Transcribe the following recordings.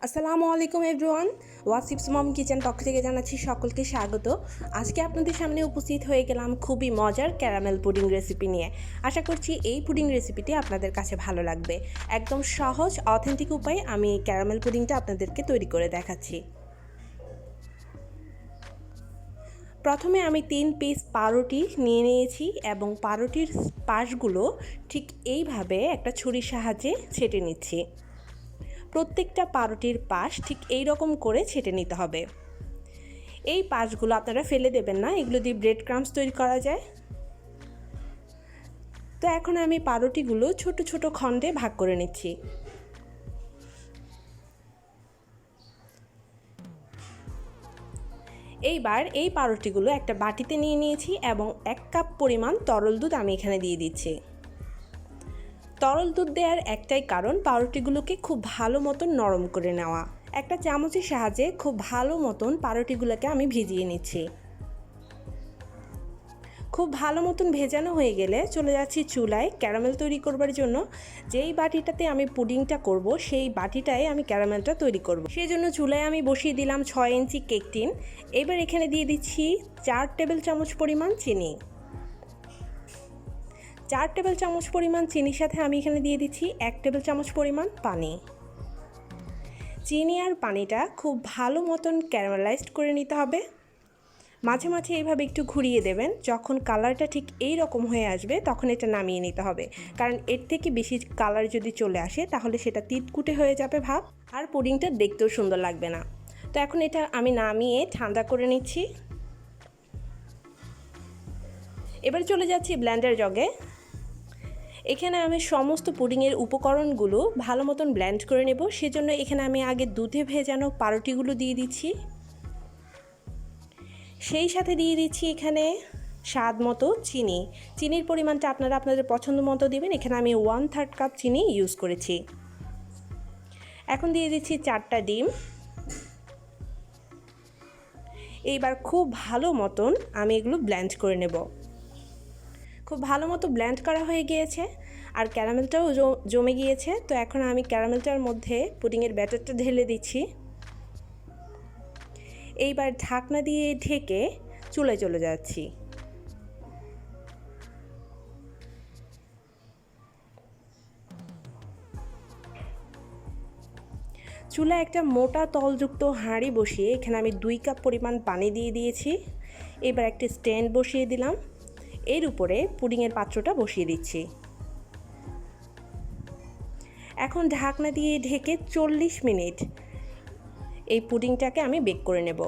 আসসালামু আলাইকুম এভরিওয়ান, ওয়াসিফস মম কিচেন পক্ষ থেকে জানাচ্ছি সকলকে স্বাগত। আজকে আপনাদের সামনে উপস্থিত হয়ে গেলাম খুবই মজার ক্যারামেল পুডিং রেসিপি নিয়ে। আশা করছি এই পুডিং রেসিপিটি আপনাদের কাছে ভালো লাগবে। একদম সহজ অথেন্টিক উপায়ে আমি ক্যারামেল পুডিংটা আপনাদেরকে তৈরি করে দেখাচ্ছি। প্রথমে আমি 3 পিস পাউরুটি নিয়ে নিয়েছি এবং পাউরুটির পাশগুলো ঠিক এইভাবে একটা ছুরির সাহায্যে ছেঁটে নিচ্ছি। প্রত্যেকটা পাউরুটির পাশ ঠিক এই রকম করে ছেঁটে নিতে হবে। এই পাশগুলো আপনারা ফেলে দেবেন না, এগুলো দিয়ে ব্রেড ক্রাম্বস তৈরি করা যায়। তো এখন আমি পাউরুটিগুলো ছোট ছোট খণ্ডে ভাগ করে নিচ্ছি। এইবার এই পাউরুটিগুলো একটা বাটিতে নিয়ে নিয়েছি এবং 1 কাপ পরিমাণ তরল দুধ আমি এখানে দিয়ে দিচ্ছি। তরল দুধ দেওয়ার একটাই কারণ পাউরুটিগুলোকে খুব ভালো মতন নরম করে নেওয়া। একটা চামচের সাহায্যে খুব ভালো মতন পাউরুটিগুলোকে আমি ভিজিয়ে নিচ্ছি। খুব ভালো মতন ভেজানো হয়ে গেলে চলে যাচ্ছি চুলায় ক্যারামেল তৈরি করবার জন্য। যেই বাটিটাতে আমি পুডিংটা করব সেই বাটিটায় আমি ক্যারামেলটা তৈরি করব। সেই জন্য চুলায় আমি বসিয়ে দিলাম 6 ইঞ্চি কেক টিন। এবার এখানে দিয়ে দিচ্ছি 4 টেবিল চামচ পরিমাণ চিনি। 4 টেবিল চামচ পরিমাণ চিনির সাথে আমি এখানে দিয়ে দিচ্ছি 1 টেবিল চামচ পরিমাণ পানি। চিনি আর পানিটা খুব ভালো মতন ক্যারামেলাইজড করে নিতে হবে। মাঝে মাঝে এইভাবে একটু ঘুরিয়ে দেবেন। যখন কালারটা ঠিক এই রকম হয়ে আসবে তখন এটা নামিয়ে নিতে হবে, কারণ এর থেকে বেশি কালার যদি চলে আসে তাহলে সেটা তিতকুটে হয়ে যাবে ভাব, আর পুডিংটা দেখতেও সুন্দর লাগবে না। তো এখন এটা আমি নামিয়ে ঠান্ডা করে নিচ্ছি। এবার চলে যাচ্ছি ব্লেন্ডার জগে। এখানে আমি সমস্ত পুডিংয়ের উপকরণগুলো ভালো মতন ব্লেন্ড করে নেব। সেজন্য এখানে আমি আগে দুধে ভেজানো পাউরুটিগুলো দিয়ে দিচ্ছি। সেই সাথে দিয়ে দিচ্ছি এখানে স্বাদ মতো চিনি। চিনির পরিমাণটা আপনারা আপনাদের পছন্দ মতো দিবেন। এখানে আমি 1/3 কাপ চিনি ইউজ করেছি। এখন দিয়ে দিচ্ছি 4টা ডিম। এইবার খুব ভালো মতন আমি এগুলো ব্লেন্ড করে নেব। খুব ভালো মতো ব্লেন্ড করা হয়ে গিয়েছে আর ক্যারামেলটাও জমে গিয়েছে। তো এখন আমি ক্যারামেলটার মধ্যে পুডিংয়ের ব্যাটারটা ঢেলে দিচ্ছি। এইবার ঢাকনা দিয়ে ঢেকে চুলায় চলে যাচ্ছি। চুলায় একটা মোটা তলযুক্ত হাঁড়ি বসিয়ে এখানে আমি 2 কাপ পরিমাণ পানি দিয়ে দিয়েছি। এবার একটা স্ট্যান্ড বসিয়ে দিলাম। এর উপরে পুডিংয়ের পাত্রটা বসিয়ে দিচ্ছি। এখন ঢাকনা দিয়ে ঢেকে 40 মিনিট এই পুডিংটাকে আমি বেক করে নেব।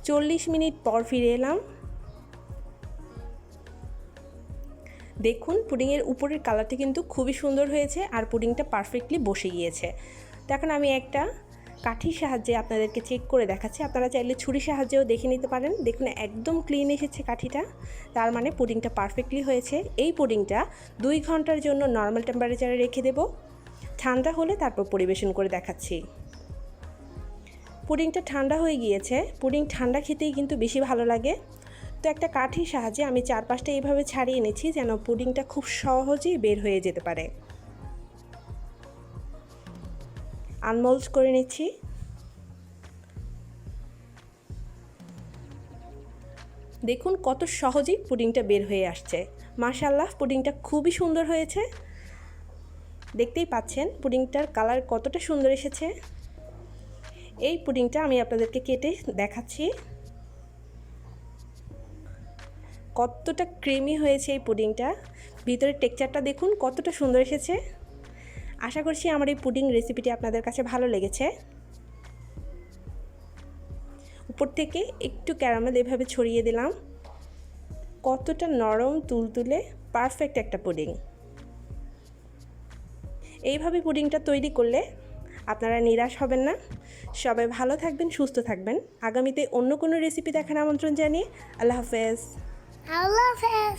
40 মিনিট পর ফিরে এলাম। দেখুন পুডিংয়ের উপরের কালারটা কিন্তু খুবই সুন্দর হয়েছে আর পুডিংটা পারফেক্টলি বসে গিয়েছে। তো এখন আমি একটা কাঠির সাহায্যে আপনাদেরকে চেক করে দেখাচ্ছি। আপনারা চাইলে ছুরির সাহায্যেও দেখে নিতে পারেন। দেখুন একদম ক্লিন এসেছে কাঠিটা, তার মানে পুডিংটা পারফেক্টলি হয়েছে। এই পুডিংটা 2 ঘন্টার জন্য নর্মাল টেম্পারেচারে রেখে দেব। ঠান্ডা হলে তারপর পরিবেশন করে দেখাচ্ছি। পুডিংটা ঠান্ডা হয়ে গিয়েছে। পুডিং ঠান্ডা খেতেই কিন্তু বেশি ভালো লাগে। তো একটা কাঠির সাহায্যে আমি 4-5টা এইভাবে ছাড়িয়ে নিচ্ছি যেন পুডিংটা খুব সহজেই বের হয়ে যেতে পারে। আনমোল্ড করে নিচ্ছি। দেখুন কত সহজেই পুডিংটা বের হয়ে আসছে। মাশাআল্লাহ, পুডিংটা খুবই সুন্দর হয়েছে। দেখতেই পাচ্ছেন পুডিংটার কালার কতটা সুন্দর এসেছে। এই পুডিংটা আমি আপনাদেরকে কেটে দেখাচ্ছি কতটা ক্রিমি হয়েছে এই পুডিংটা। ভিতরের টেক্সচারটা দেখুন কতটা সুন্দর এসেছে। আশা করছি আমার এই পুডিং রেসিপিটি আপনাদের কাছে ভালো লেগেছে। উপর থেকে একটু ক্যারামেল এভাবে ছড়িয়ে দিলাম। কতটা নরম তুলতুলে পারফেক্ট একটা পুডিং। এইভাবে পুডিংটা তৈরি করলে আপনারা নিরাশ হবেন না। সবাই ভালো থাকবেন, সুস্থ থাকবেন। আগামীতে অন্য কোনো রেসিপি দেখার আমন্ত্রণ জানিয়ে আল্লাহ হাফেজ। আল্লাহ হাফেজ।